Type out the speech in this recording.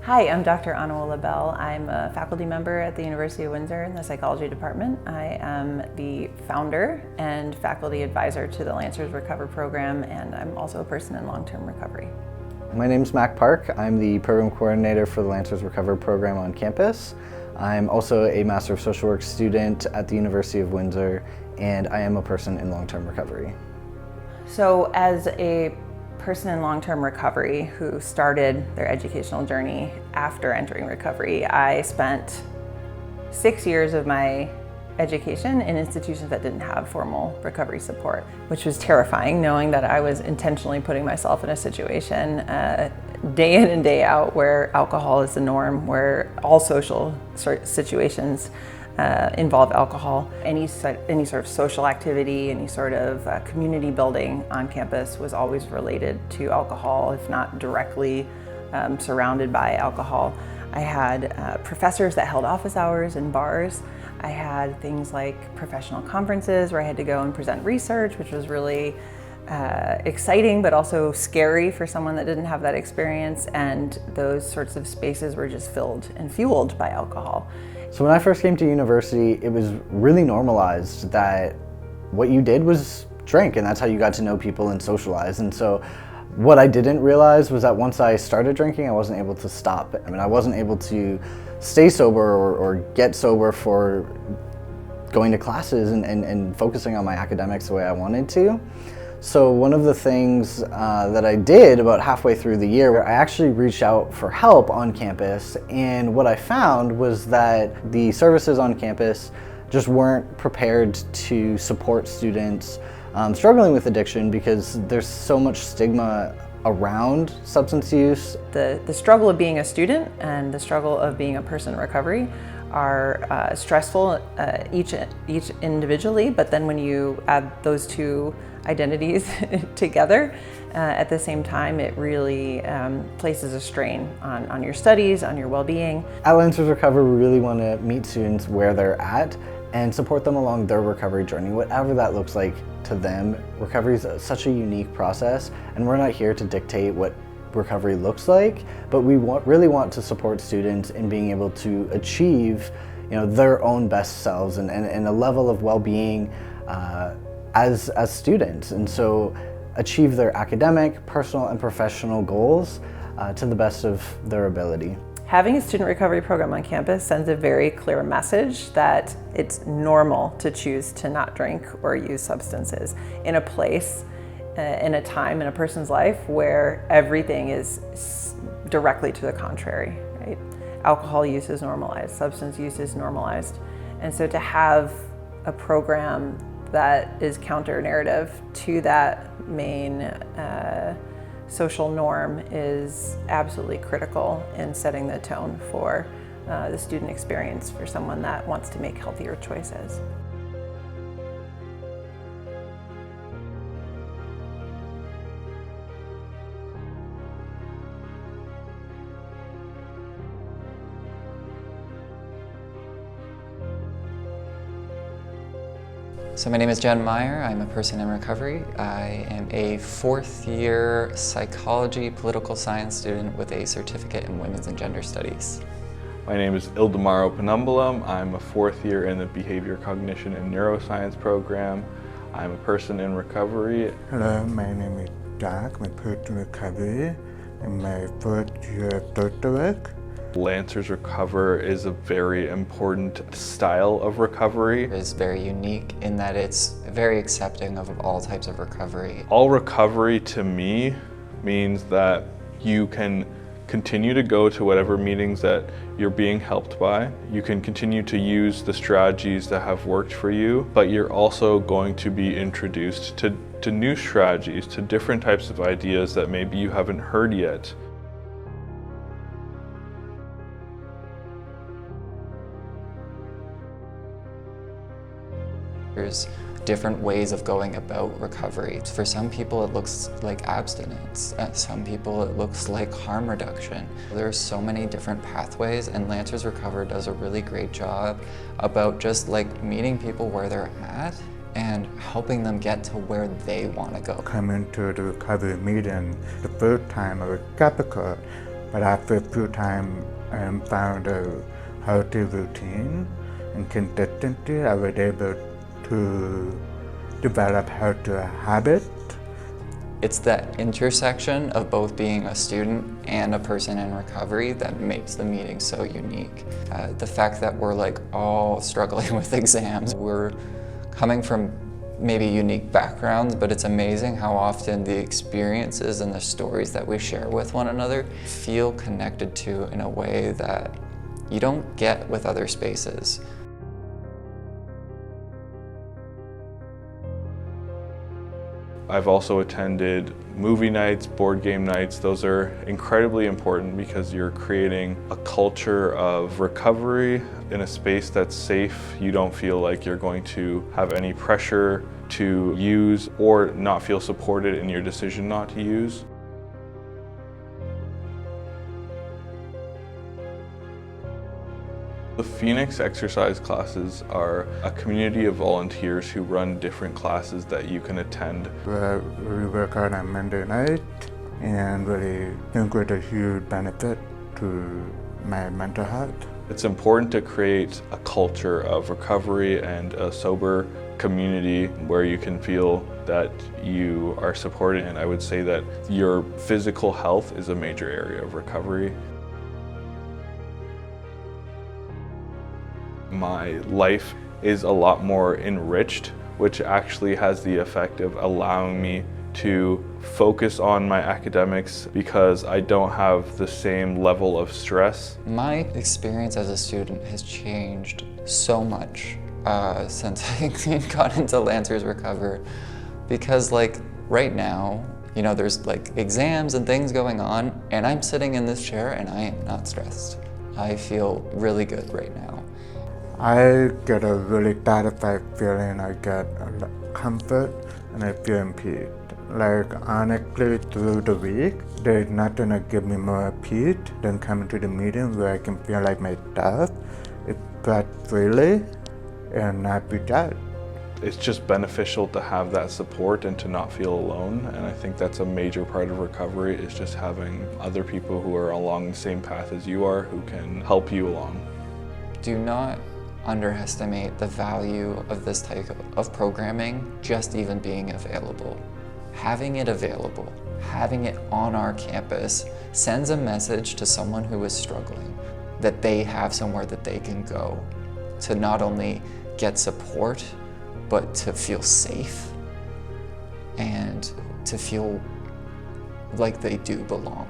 Hi, I'm Dr. Anaola Bell. I'm a faculty member at the University of Windsor in the psychology department. I am the founder and faculty advisor to the Lancers Recover program, and I'm also a person in long-term recovery. My name's Mac Park. I'm the program coordinator for the Lancers Recover program on campus. I'm also a Master of Social Work student at the University of Windsor, and I am a person in long-term recovery. So as a person in long-term recovery who started their educational journey after entering recovery, I spent 6 years of my education in institutions that didn't have formal recovery support, which was terrifying, knowing that I was intentionally putting myself in a situation day in and day out where alcohol is the norm, where all social situations involve alcohol. Any sort of social activity, any sort of community building on campus was always related to alcohol, if not directly surrounded by alcohol. I had professors that held office hours in bars. I had things like professional conferences where I had to go and present research, which was really exciting, but also scary for someone that didn't have that experience. And those sorts of spaces were just filled and fueled by alcohol. So when I first came to university, it was really normalized that what you did was drink, and that's how you got to know people and socialize. And so what I didn't realize was that once I started drinking, I wasn't able to stop. I mean, I wasn't able to stay sober or get sober for going to classes and focusing on my academics the way I wanted to. So one of the things that I did about halfway through the year, I actually reached out for help on campus, and what I found was that the services on campus just weren't prepared to support students struggling with addiction because there's so much stigma around substance use. The struggle of being a student and the struggle of being a person in recovery are stressful each individually, but then when you add those two identities together at the same time, it really places a strain on your studies, on your well-being. At Lancers Recover, we really want to meet students where they're at and support them along their recovery journey, whatever that looks like to them. Recovery is such a unique process, and we're not here to dictate what recovery looks like, but we really want to support students in being able to achieve, their own best selves and a level of well-being as students, and so achieve their academic, personal, and professional goals to the best of their ability. Having a student recovery program on campus sends a very clear message that it's normal to choose to not drink or use substances in a place, in a time in a person's life where everything is directly to the contrary, right? Alcohol use is normalized, substance use is normalized. And so to have a program that is counter-narrative to that main social norm is absolutely critical in setting the tone for the student experience for someone that wants to make healthier choices. So my name is Jen Meyer. I'm a person in recovery. I am a fourth-year psychology political science student with a certificate in women's and gender studies. My name is Ildemaro Penumbalum. I'm a fourth year in the behavior cognition and neuroscience program. I'm a person in recovery. Hello, my name is Jack. I'm a person in recovery. I'm my first year of social work. Lancers Recover is a very important style of recovery. It's very unique in that it's very accepting of all types of recovery. All recovery to me means that you can continue to go to whatever meetings that you're being helped by. You can continue to use the strategies that have worked for you, but you're also going to be introduced to new strategies, to different types of ideas that maybe you haven't heard yet. There's different ways of going about recovery. For some people it looks like abstinence. Some people it looks like harm reduction. There's so many different pathways, and Lancers Recover does a really great job about just meeting people where they're at and helping them get to where they want to go. Coming to the recovery meeting the first time I was skeptical But after a few times, I found a healthy routine and consistency. I was able to develop healthy habits. It's that intersection of both being a student and a person in recovery that makes the meeting so unique. The fact that we're like all struggling with exams, we're coming from maybe unique backgrounds, but it's amazing how often the experiences and the stories that we share with one another feel connected to in a way that you don't get with other spaces. I've also attended movie nights, board game nights. Those are incredibly important because you're creating a culture of recovery in a space that's safe. You don't feel like you're going to have any pressure to use or not feel supported in your decision not to use. The Phoenix exercise classes are a community of volunteers who run different classes that you can attend. We work out on Monday night and really think with a huge benefit to my mental health. It's important to create a culture of recovery and a sober community where you can feel that you are supported, and I would say that your physical health is a major area of recovery. My life is a lot more enriched, which actually has the effect of allowing me to focus on my academics because I don't have the same level of stress. My experience as a student has changed so much since I got into Lancers Recover, because like right now, you know, there's like exams and things going on, and I'm sitting in this chair and I am not stressed. I feel really good right now. I get a really satisfied feeling. I get comfort and I feel in peace. Like honestly, through the week, there's nothing that gives me more peace than coming to the meeting where I can feel like myself, express freely, and not be judged. It's just beneficial to have that support and to not feel alone, and I think that's a major part of recovery, is just having other people who are along the same path as you are who can help you along. Do not underestimate the value of this type of programming just even being available. Having it available, having it on our campus sends a message to someone who is struggling that they have somewhere that they can go to not only get support, but to feel safe and to feel like they do belong.